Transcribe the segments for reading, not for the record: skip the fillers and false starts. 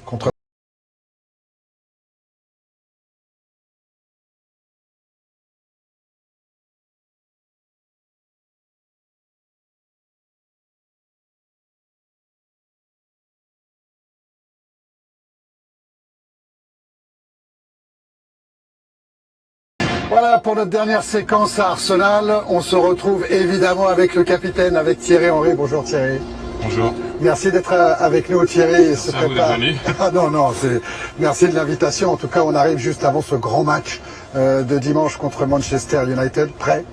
Contre Voilà pour notre dernière séquence à Arsenal. On se retrouve évidemment avec le capitaine, avec Thierry Henry. Bonjour Thierry. Bonjour. Merci d'être avec nous Thierry. Merci à vous d'être venu. Ah non, merci de l'invitation. En tout cas, on arrive juste avant ce grand match de dimanche contre Manchester United. Prêt?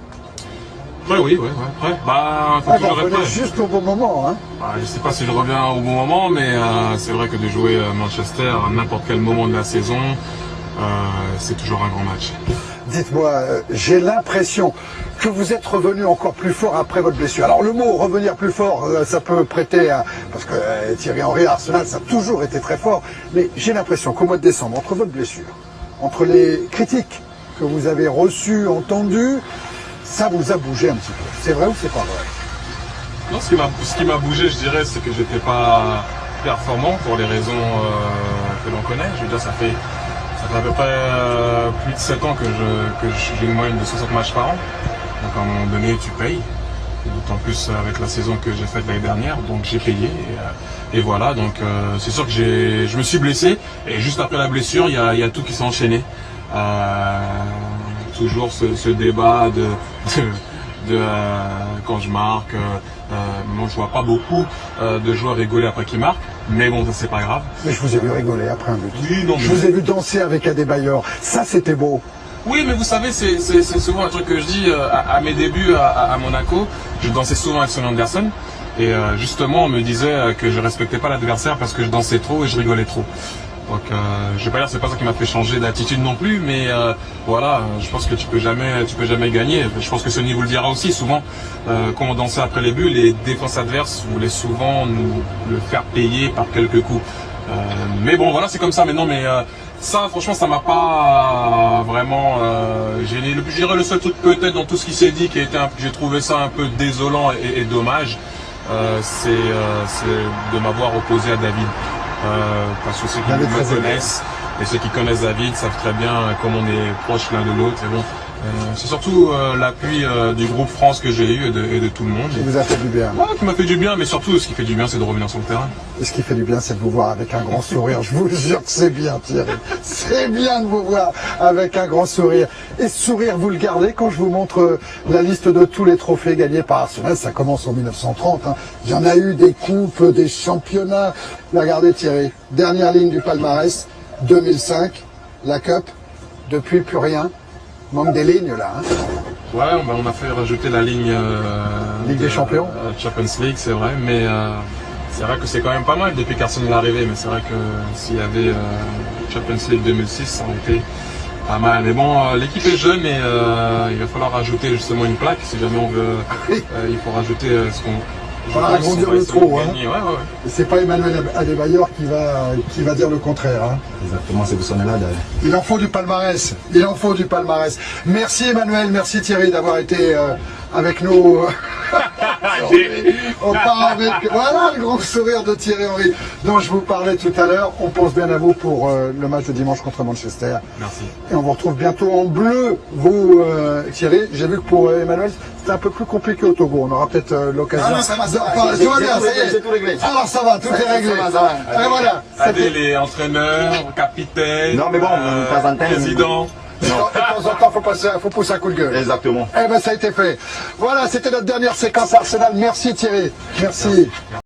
Oui, prêt. Bah, faut toujours être prêt. Juste au bon moment. Hein. Bah, je sais pas si je reviens au bon moment, mais c'est vrai que de jouer Manchester à n'importe quel moment de la saison, c'est toujours un grand match. Dites-moi, j'ai l'impression que vous êtes revenu encore plus fort après votre blessure. Alors le mot revenir plus fort, ça peut prêter à... Parce que Thierry Henry à Arsenal, ça a toujours été très fort. Mais j'ai l'impression qu'au mois de décembre, entre votre blessure, entre les critiques que vous avez reçues, entendues, ça vous a bougé un petit peu. C'est vrai ou c'est pas vrai? Non, ce qui m'a bougé, je dirais, c'est que j'étais pas performant pour les raisons que l'on connaît. Je veux dire, ça fait à peu près plus de 7 ans que j'ai une moyenne de 60 matchs par an. Donc à un moment donné, tu payes. D'autant plus avec la saison que j'ai faite l'année dernière. Donc j'ai payé. Et voilà, donc c'est sûr que je me suis blessé. Et juste après la blessure, il y a tout qui s'est enchaîné. Toujours ce débat de quand je marque. Moi, je vois pas beaucoup de joueurs rigoler après qu'ils marquent. Mais bon, ça c'est pas grave. Mais je vous ai vu rigoler après un but. Oui, non, je vous ai vu danser avec Adebayor. Ça, c'était beau. Oui, mais vous savez, c'est souvent un truc que je dis à mes débuts à Monaco. Je dansais souvent avec Son Anderson. Et justement, on me disait que je respectais pas l'adversaire parce que je dansais trop et je rigolais trop. Donc, je vais pas dire que c'est pas ça qui m'a fait changer d'attitude non plus, mais voilà, je pense que tu peux jamais gagner. Je pense que ce niveau le dira aussi. Souvent, quand on dansait après les buts, les défenses adverses voulaient souvent nous le faire payer par quelques coups. Mais bon, voilà, c'est comme ça maintenant. Mais ça, franchement, ça m'a pas vraiment gêné. Je dirais le seul truc peut-être dans tout ce qui s'est dit qui j'ai trouvé ça un peu désolant et dommage, c'est de m'avoir opposé à David. Parce que ceux qui me connaissent et ceux qui connaissent David savent très bien comme on est proches l'un de l'autre. Et bon, c'est surtout l'appui du groupe France que j'ai eu et de tout le monde. Qui vous a fait du bien. Ouais, qui m'a fait du bien, mais surtout ce qui fait du bien, c'est de revenir sur le terrain. Et ce qui fait du bien, c'est de vous voir avec un grand sourire. Je vous jure que c'est bien, Thierry. C'est bien de vous voir avec un grand sourire. Et ce sourire, vous le gardez quand je vous montre la liste de tous les trophées gagnés par Arsenal. Ça commence en 1930. Hein. Il y en a eu des coupes, des championnats. Mais regardez, Thierry, dernière ligne du palmarès, 2005, la Cup. Depuis, plus rien. Manque des lignes, là. Hein. Ouais, on a fait rajouter la ligne Ligue des Champions. Champions League, c'est vrai, mais c'est vrai que c'est quand même pas mal depuis qu'Arsenal est arrivé. Mais c'est vrai que s'il y avait Champions League 2006, ça aurait été pas mal. Mais bon, l'équipe est jeune et il va falloir rajouter justement une plaque si jamais on veut. Il faut rajouter ce qu'on... Voilà, agrandir le trou. Hein. Ouais. C'est pas Emmanuel Adebayor qui va dire le contraire. Hein. Exactement, c'est pour son là. Il en faut du palmarès. Il en faut du palmarès. Merci Emmanuel, merci Thierry d'avoir été avec nous. On part avec... Voilà le grand sourire de Thierry Henry dont je vous parlais tout à l'heure. On pense bien à vous pour le match de dimanche contre Manchester. Merci. Et on vous retrouve bientôt en bleu, vous Thierry. J'ai vu que pour Emmanuel, c'était un peu plus compliqué au Togo. On aura peut-être l'occasion. Non, ça va, ça va. Tout va bien, ça y est. C'est tout réglé. Alors ça va, tout est réglé. Ça va. Et voilà. Adé, les entraîneurs, capitaine, Non, mais bon, de temps en temps, président. De temps en temps, faut pousser un coup de gueule. Exactement. Eh ben, ça a été fait. Voilà, c'était notre dernière séquence Arsenal. Merci Thierry. Merci.